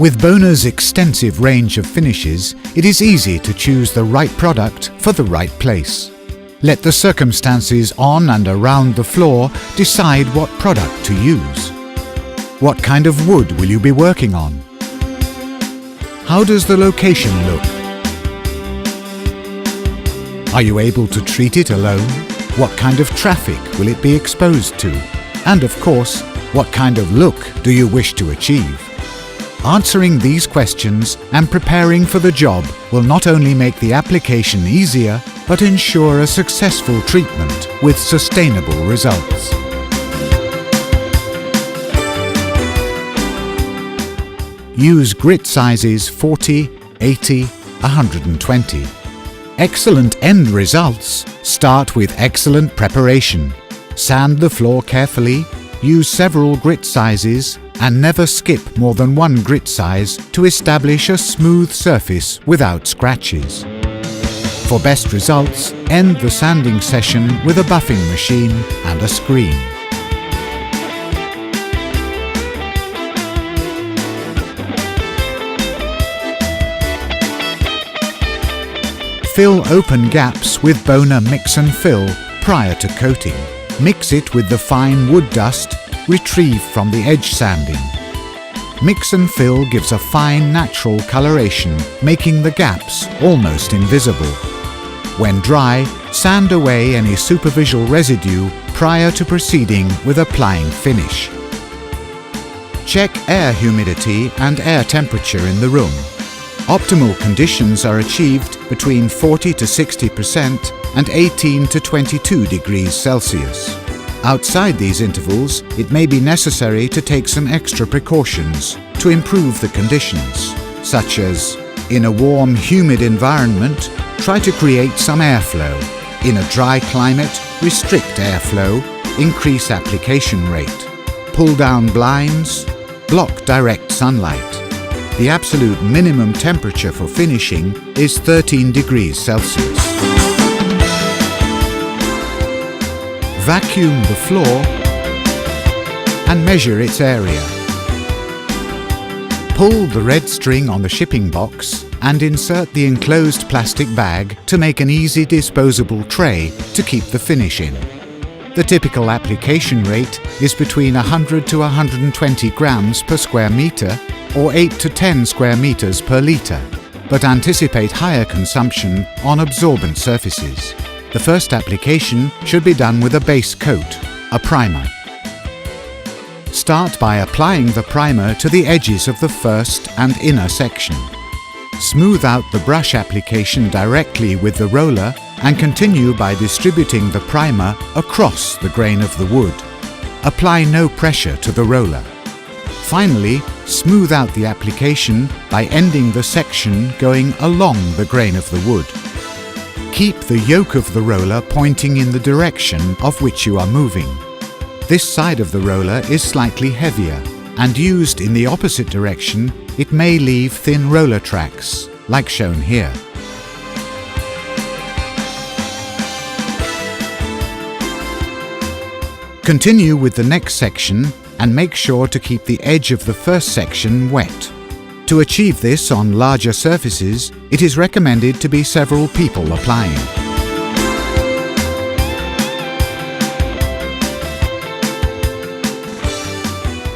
With BONA's extensive range of finishes, it is easy to choose the right product for the right place. Let the circumstances on and around the floor decide what product to use. What kind of wood will you be working on? How does the location look? Are you able to treat it alone? What kind of traffic will it be exposed to? And of course, what kind of look do you wish to achieve? Answering these questions and preparing for the job will not only make the application easier, but ensure a successful treatment with sustainable results. Use grit sizes 40, 80, 120. Excellent end results start with excellent preparation. Sand the floor carefully, use several grit sizes, and never skip more than one grit size to establish a smooth surface without scratches. For best results, end the sanding session with a buffing machine and a screen. Fill open gaps with BONA Mix and Fill prior to coating. Mix it with the fine wood dust retrieved from the edge sanding. Mix and fill gives a fine natural coloration, making the gaps almost invisible. When dry, sand away any superficial residue prior to proceeding with applying finish. Check air humidity and air temperature in the room. Optimal conditions are achieved between 40 to 60% and 18 to 22 degrees Celsius. Outside these intervals, it may be necessary to take some extra precautions to improve the conditions, such as, in a warm, humid environment, try to create some airflow. In a dry climate, restrict airflow, increase application rate. Pull down blinds, block direct sunlight. The absolute minimum temperature for finishing is 13 degrees Celsius. Vacuum the floor and measure its area. Pull the red string on the shipping box and insert the enclosed plastic bag to make an easy disposable tray to keep the finish in. The typical application rate is between 100 to 120 grams per square meter or 8 to 10 square meters per litre, but anticipate higher consumption on absorbent surfaces. The first application should be done with a base coat, a primer. Start by applying the primer to the edges of the first and inner section. Smooth out the brush application directly with the roller and continue by distributing the primer across the grain of the wood. Apply no pressure to the roller. Finally, smooth out the application by ending the section going along the grain of the wood. Keep the yoke of the roller pointing in the direction of which you are moving. This side of the roller is slightly heavier, and used in the opposite direction, it may leave thin roller tracks, like shown here. Continue with the next section and make sure to keep the edge of the first section wet. To achieve this on larger surfaces, it is recommended to be several people applying.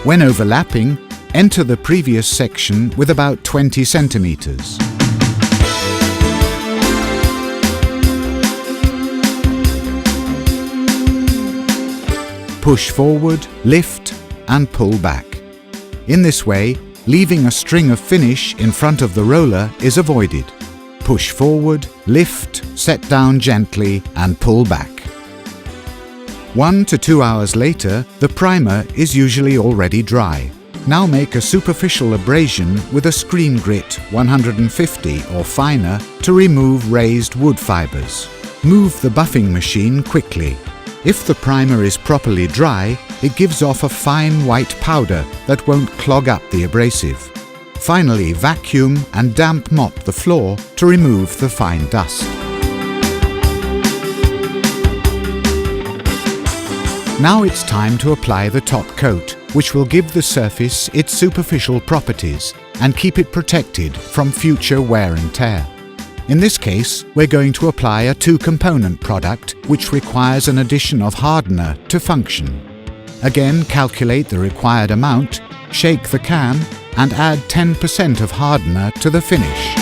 When overlapping, enter the previous section with about 20 centimeters. Push forward, lift, and pull back. In this way, leaving a string of finish in front of the roller is avoided. Push forward, lift, set down gently, and pull back. 1 to 2 hours later, the primer is usually already dry. Now make a superficial abrasion with a screen grit 150 or finer to remove raised wood fibers. Move the buffing machine quickly. If the primer is properly dry, it gives off a fine white powder that won't clog up the abrasive. Finally, vacuum and damp mop the floor to remove the fine dust. Now it's time to apply the top coat, which will give the surface its superficial properties and keep it protected from future wear and tear. In this case, we're going to apply a two-component product which requires an addition of hardener to function. Again, calculate the required amount, shake the can, and add 10% of hardener to the finish.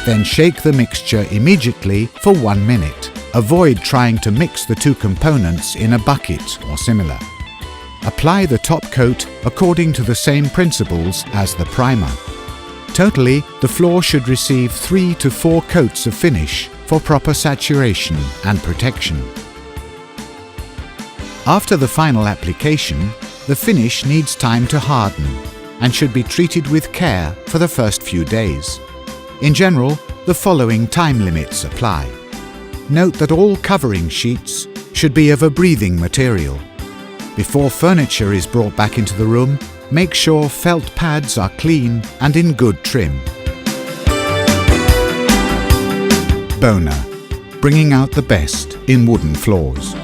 Then shake the mixture immediately for 1 minute. Avoid trying to mix the two components in a bucket or similar. Apply the top coat according to the same principles as the primer. Totally, the floor should receive 3 to 4 coats of finish for proper saturation and protection. After the final application, the finish needs time to harden and should be treated with care for the first few days. In general, the following time limits apply. Note that all covering sheets should be of a breathing material. Before furniture is brought back into the room, make sure felt pads are clean and in good trim. BONA, bringing out the best in wooden floors.